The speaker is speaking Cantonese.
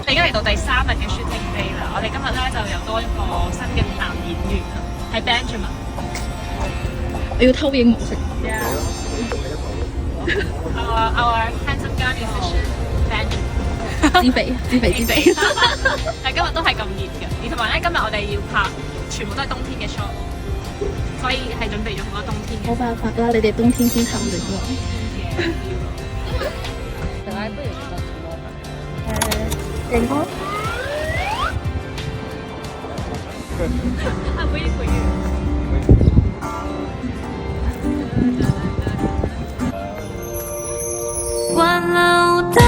已經嚟到第3日嘅 shooting day 啦，我哋今日咧就有多一個新嘅男演員啦，係 Benjamin。我要偷影模式。Yeah. Our handsome guy musician Benjamin。自肥。但今日都係咁熱嘅，而同埋咧今日我哋要拍全部都係冬天嘅 shot， 所以係準備咗好多冬天嘅。冇辦法啦，你哋冬天先行嘅喎。影哥。I'm waiting for you。关了灯。